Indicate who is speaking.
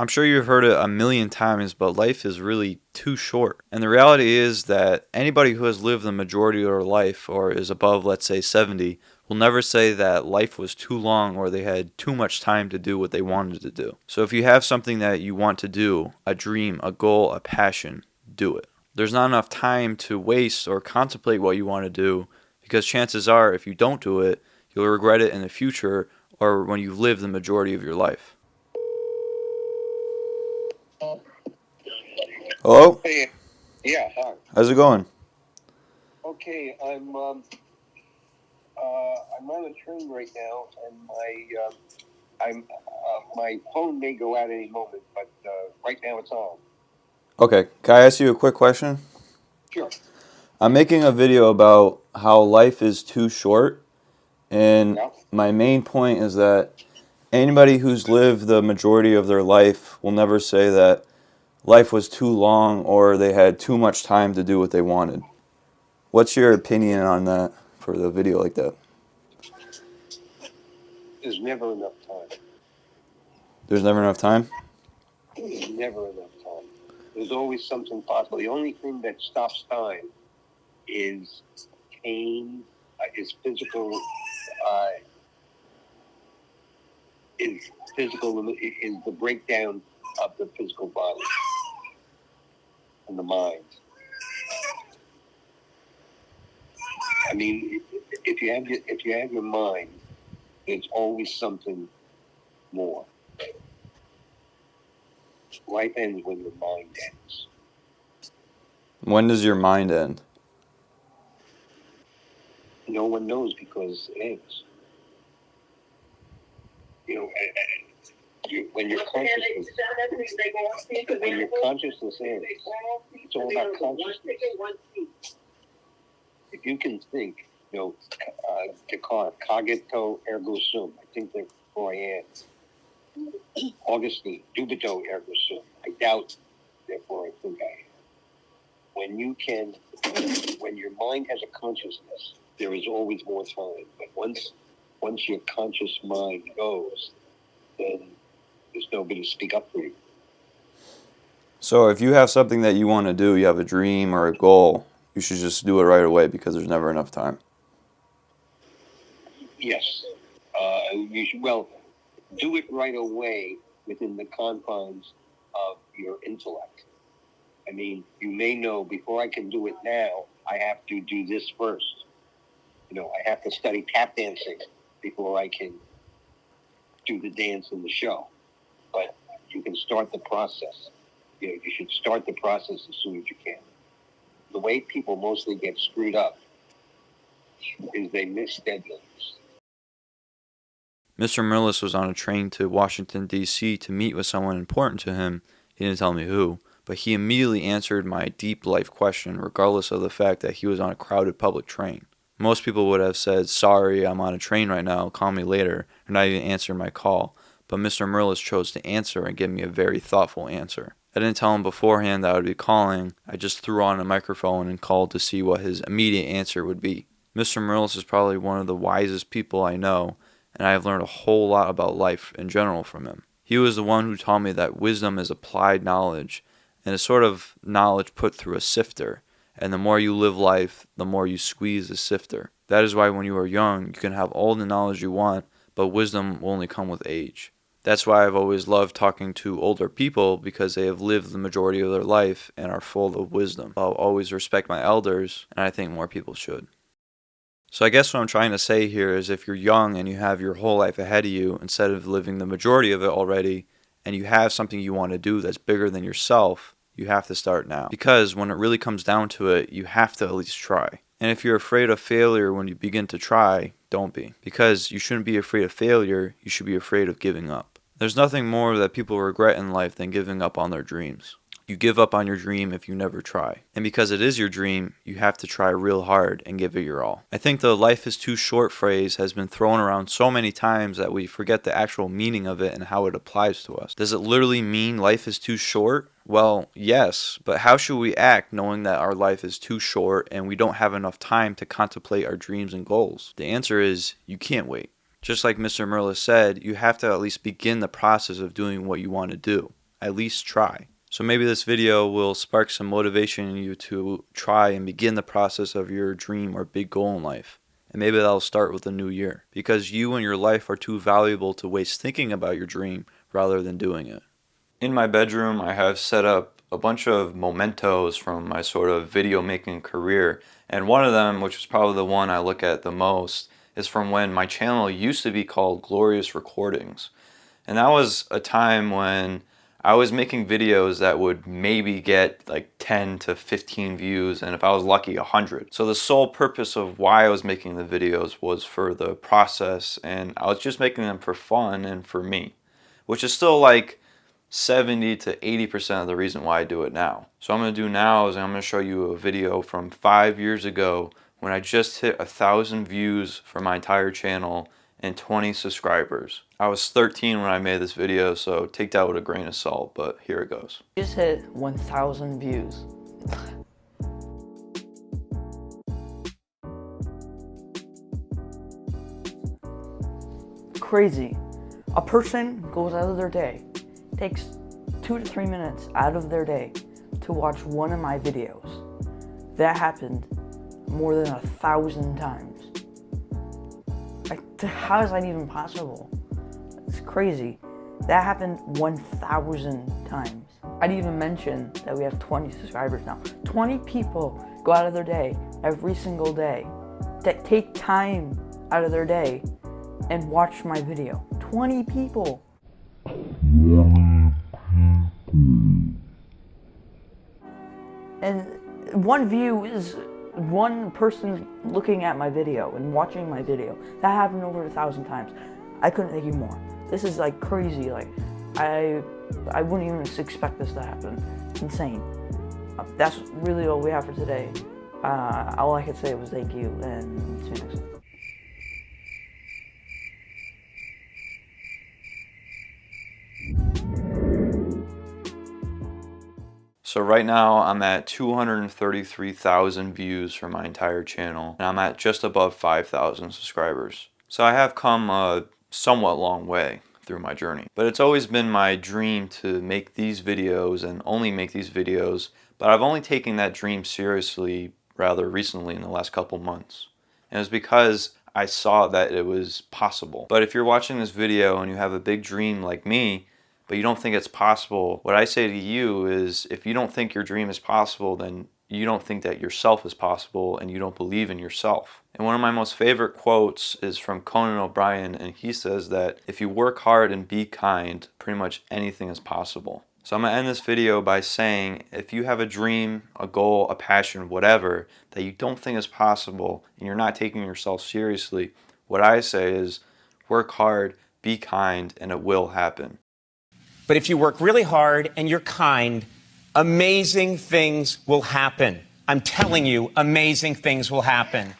Speaker 1: I'm sure you've heard it a million times, but life is really too short. And the reality is that anybody who has lived the majority of their life or is above, let's say, 70, will never say that life was too long or they had too much time to do what they wanted to do. So if you have something that you want to do, a dream, a goal, a passion, do it. There's not enough time to waste or contemplate what you want to do, because chances are if you don't do it, you'll regret it in the future or when you've lived the majority of your life. Hello?
Speaker 2: Hey, yeah, hi.
Speaker 1: How's it going?
Speaker 2: Okay, I'm on a train right now, and my phone may go out any moment, but right now it's on.
Speaker 1: Okay, can I ask you a quick question?
Speaker 2: Sure.
Speaker 1: I'm making a video about how life is too short, and
Speaker 2: Yeah.
Speaker 1: my main point is that anybody who's lived the majority of their life will never say that life was too long or they had too much time to do what they wanted. What's your opinion on that for the video like that?
Speaker 2: There's never enough time.
Speaker 1: There's never enough time?
Speaker 2: There's never enough time. There's always something possible. The only thing that stops time is pain, is physical, is the breakdown of the physical body and the mind. I mean, if you have your mind, there's always something more. Life ends when your mind ends.
Speaker 1: When does your mind end?
Speaker 2: No one knows because it ends. You know, when your consciousness ends, it's all about consciousness. If you can think, Descartes, cogito ergo sum, I think therefore I am. Augustine, dubito ergo sum, I doubt, therefore I think I am. When your mind has a consciousness, there is always more time. But once your conscious mind goes, then there's nobody to speak up for you.
Speaker 1: So if you have something that you want to do, you have a dream or a goal, you should just do it right away because there's never enough time.
Speaker 2: Yes. You should, do it right away within the confines of your intellect. I mean, you may know before I can do it now, I have to do this first. I have to study tap dancing before I can do the dance in the show. But you can start the process. You should start the process as soon as you can. The way people mostly get screwed up is they miss deadlines.
Speaker 1: Mr. Merlis was on a train to Washington, D.C. to meet with someone important to him. He didn't tell me who, but he immediately answered my deep life question regardless of the fact that he was on a crowded public train. Most people would have said, "Sorry, I'm on a train right now, call me later," or not even answer my call. But Mr. Merlis chose to answer and give me a very thoughtful answer. I didn't tell him beforehand that I would be calling. I just threw on a microphone and called to see what his immediate answer would be. Mr. Merlis is probably one of the wisest people I know, and I have learned a whole lot about life in general from him. He was the one who taught me that wisdom is applied knowledge, and a sort of knowledge put through a sifter. And the more you live life, the more you squeeze the sifter. That is why when you are young, you can have all the knowledge you want, but wisdom will only come with age. That's why I've always loved talking to older people, because they have lived the majority of their life and are full of wisdom. I'll always respect my elders, and I think more people should. So I guess what I'm trying to say here is if you're young and you have your whole life ahead of you, instead of living the majority of it already, and you have something you want to do that's bigger than yourself, you have to start now. Because when it really comes down to it, you have to at least try. And if you're afraid of failure when you begin to try, don't be. Because you shouldn't be afraid of failure, you should be afraid of giving up. There's nothing more that people regret in life than giving up on their dreams. You give up on your dream if you never try. And because it is your dream, you have to try real hard and give it your all. I think the "life is too short" phrase has been thrown around so many times that we forget the actual meaning of it and how it applies to us. Does it literally mean life is too short? Well, yes, but how should we act knowing that our life is too short and we don't have enough time to contemplate our dreams and goals? The answer is, you can't wait. Just like Mr. Merlis said, you have to at least begin the process of doing what you want to do. at least try. So maybe this video will spark some motivation in you to try and begin the process of your dream or big goal in life. And maybe that'll start with the new year, because you and your life are too valuable to waste thinking about your dream rather than doing it. In my bedroom, I have set up a bunch of mementos from my sort of video making career, and one of them, which is probably the one I look at the most, is from when my channel used to be called Glorious Recordings. And that was a time when I was making videos that would maybe get like 10 to 15 views, and if I was lucky, 100. So the sole purpose of why I was making the videos was for the process, and I was just making them for fun and for me, which is still like 70 to 80% of the reason why I do it now. So what I'm going to do now is I'm going to show you a video from 5 years ago when I just hit 1,000 views for my entire channel and 20 subscribers. I was 13 when I made this video, so take that with a grain of salt, but here it goes.
Speaker 3: Just hit 1,000 views. Crazy. A person goes out of their day, takes 2 to 3 minutes out of their day to watch one of my videos. That happened more than 1,000 times. How is that even possible? It's crazy. That happened 1,000 times. I didn't even mention that we have 20 subscribers now. 20 people go out of their day every single day that take time out of their day and watch my video. 20 people. And one view is one person looking at my video and watching my video. That happened over 1,000 times. I couldn't think of more. This is like crazy. Like I wouldn't even expect this to happen. It's insane. That's really all we have for today. All I could say was thank you, and see you next time.
Speaker 1: So right now I'm at 233,000 views for my entire channel, and I'm at just above 5,000 subscribers. So I have come a somewhat long way through my journey. But it's always been my dream to make these videos and only make these videos, but I've only taken that dream seriously rather recently in the last couple months. And it's because I saw that it was possible. But if you're watching this video and you have a big dream like me, but you don't think it's possible, what I say to you is, if you don't think your dream is possible, then you don't think that yourself is possible, and you don't believe in yourself. And one of my most favorite quotes is from Conan O'Brien, and he says that if you work hard and be kind, pretty much anything is possible. So I'm going to end this video by saying, if you have a dream, a goal, a passion, whatever, that you don't think is possible, and you're not taking yourself seriously, what I say is, work hard, be kind, and it will happen.
Speaker 4: But if you work really hard and you're kind, amazing things will happen. I'm telling you, amazing things will happen.